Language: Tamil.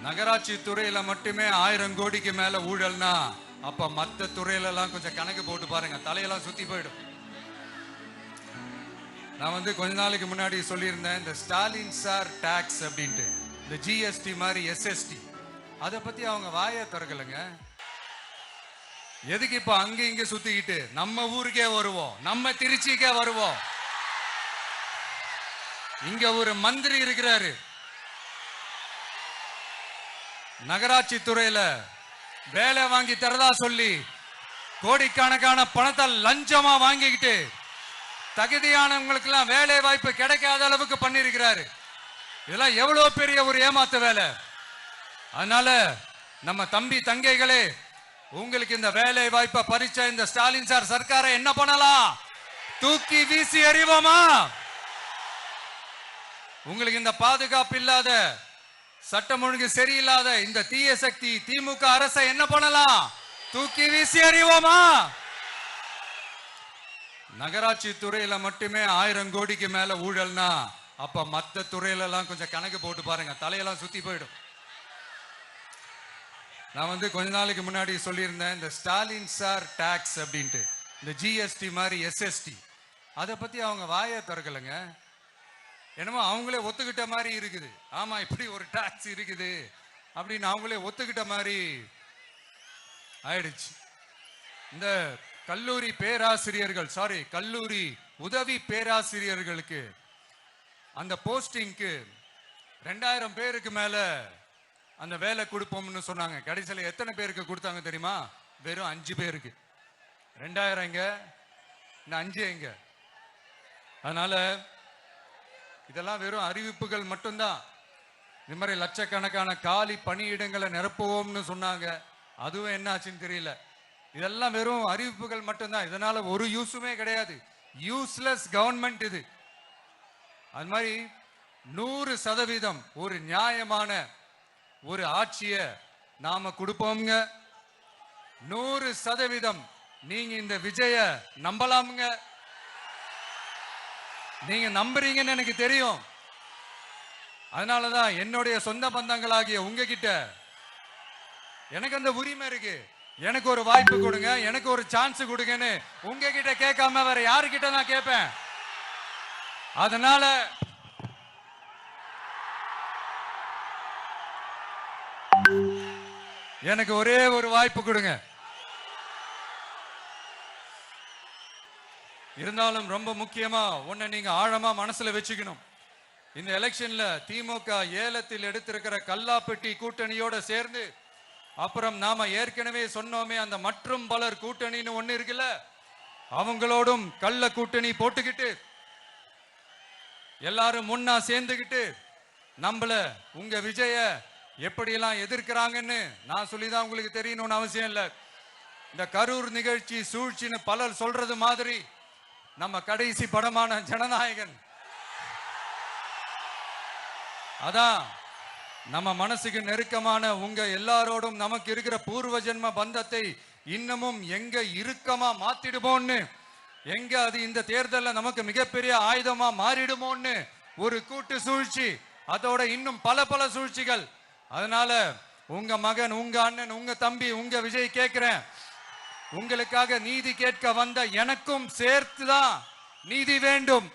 நகராட்சி துறையில மட்டுமே 1000 கோடிக்கு மேல ஊழல்னா அப்ப மத்த துறையில எல்லாம் கொஞ்சம் கணக்கு போட்டு பாருங்க, தலையெல்லாம் சுத்தி போயிடும். நான் கொஞ்ச நாளைக்கு முன்னாடி சொல்லியிருந்தேன், இந்த ஸ்டாலின் சார் டாக்ஸ் அப்படின்ட்டு, இந்த ஜிஎஸ்டி மாதிரி எஸ்எஸ்டி, அதை பத்தி அவங்க வாயை திறக்கலைங்க. எதுக்கு இப்ப அங்க இங்க சுத்திக்கிட்டு நம்ம ஊருக்கே வருவோம், நம்ம திருச்சிக்கே வருவோம். இங்க ஒரு மந்திரி இருக்கிறாரு, நகராட்சி துறையில வேலை வாங்கி தரதா சொல்லி கோடிக்கணக்கான பணத்தை லஞ்சமா வாங்கிக்கிட்டு தகுதியானவங்களுக்கு எல்லாம் வேலை வாய்ப்பு கிடைக்காத அளவுக்கு பண்ணிருக்கிறாரு. இதெல்லாம் எவ்வளவு பெரிய ஒரு ஏமாத்து வேலை. அதனால நம்ம தம்பி தங்கைகளே, உங்களுக்கு இந்த வேலை வாய்ப்பை பறிச்ச இந்த ஸ்டாலின் சார் சர்க்காரை என்ன பண்ணலாம்? தூக்கி வீசி எறிவோமா? உங்களுக்கு இந்த பாதுகாப்பு இல்லாத, சட்டம் ஒழுங்கு சரியில்லாத இந்த தீய சக்தி திமுக அரசை என்ன பண்ணலாம்? தூக்கி வீசி எறிவோமா? நகராட்சி துறையில மட்டுமே 1000 கோடிக்கு மேல ஊழல்னா அப்ப மத்த துறையில எல்லாம் கொஞ்சம் கணக்கு போட்டு பாருங்க, தலையெல்லாம் சுத்தி போயிடும். நான் கொஞ்ச நாளைக்கு முன்னாடி சொல்லியிருந்தேன், இந்த ஸ்டாலின் சார் டாக்ஸ் அப்படின்ட்டு, இந்த ஜிஎஸ்டி மாதிரி எஸ்எஸ்டி, அதை பத்தி அவங்க வாயை திறக்கலைங்க. என்னமோ அவங்களே ஒத்துக்கிட்ட மாதிரி இருக்குது. ஆமா, இப்படி ஒரு டாக்ஸ் இருக்குது அப்படின்னு அவங்களே ஒத்துக்கிட்ட மாதிரி ஆயிடுச்சு. இந்த கல்லூரி பேராசிரியர்கள், கல்லூரி உதவி பேராசிரியர்களுக்கு அந்த போஸ்டிங்க்கு 2000 பேருக்கு மேல அந்த வேலை கொடுப்போம்னு சொன்னாங்க. கடைசியில் எத்தனை பேருக்கு கொடுத்தாங்க தெரியுமா? வெறும் 5 பேருக்கு. 2000 எங்க, இந்த 5 எங்க? அதனால இதெல்லாம் வெறும் அறிவிப்புகள் மட்டும்தான். இது மாதிரி லட்சக்கணக்கான காலி பணியிடங்களை நிரப்புவோம்னு சொன்னாங்க, அதுவும் என்ன ஆச்சுன்னு தெரியல. இதெல்லாம் வெறும் அறிவிப்புகள் மட்டும்தான். இதனால ஒரு யூஸுமே கிடையாது. யூஸ்லெஸ் கவர்மெண்ட் இது. அது மாதிரி 100% ஒரு நியாயமான ஒரு ஆட்சியை நாம கொடுப்போம்ங்க. 100% நீங்க இந்த விஜய நம்பலாமுங்க. நீங்க நம்புறீங்கன்னு எனக்கு தெரியும். அதனாலதான் என்னுடைய சொந்த பந்தங்களாகிய உங்ககிட்ட எனக்கு அந்த உரிமை இருக்கு. எனக்கு ஒரு வாய்ப்பு கொடுங்க, எனக்கு ஒரு சான்ஸ் கொடுங்கன்னு உங்ககிட்ட கேட்காம வேற யாருக்கிட்ட நான் கேட்பேன்? அதனால எனக்கு ஒரே ஒரு வாய்ப்பு கொடுங்க. இருந்தாலும் ரொம்ப முக்கியமா ஒன்ன நீங்க ஆழமா மனசுல வச்சுக்கணும். இந்த எலெக்ஷன்ல திமுக ஏலத்தில் எடுத்திருக்கிற கல்லாப்பெட்டி கூட்டணியோட சேர்ந்து, அப்புறம் நாம ஏற்கனவே சொன்னோமே அந்த மற்றும் பலர் கூட்டணின்னு ஒண்ணு இருக்குல்ல, அவங்களோடும் கள்ள கூட்டணி போட்டுக்கிட்டு எல்லாரும் முன்னா சேர்ந்துகிட்டு நம்மள உங்க விஜய எப்படியெல்லாம் எதிர்க்கிறாங்கன்னு நான் சொல்லிதான் உங்களுக்கு தெரியணும்னு அவசியம் இல்லை. இந்த கரூர் நிகழ்ச்சி சூழ்ச்சின்னு பலர் சொல்றது மாதிரி நம்ம கடைசி படமான ஜனநாயகன், அதான் நம்ம மனசுக்கு நெருக்கமான உங்க எல்லாரோடும் நமக்கு இருக்கிற பூர்வ ஜென்ம பந்தத்தை இன்னமும் எங்க இறுக்கமா மாத்திடுமோன்னு, எங்க அது இந்த தேர்தலில் நமக்கு மிகப்பெரிய ஆயுதமா மாறிடுமோன்னு ஒரு கூட்டு சூழ்ச்சி, அதோட இன்னும் பல பல சூழ்ச்சிகள். அதனால உங்க மகன், உங்க அண்ணன், உங்க தம்பி, உங்க விஜய் கேட்கிறேன், உங்களுக்காக நீதி கேட்க வந்த எனக்கும் சேர்த்துதான் நீதி வேண்டும்.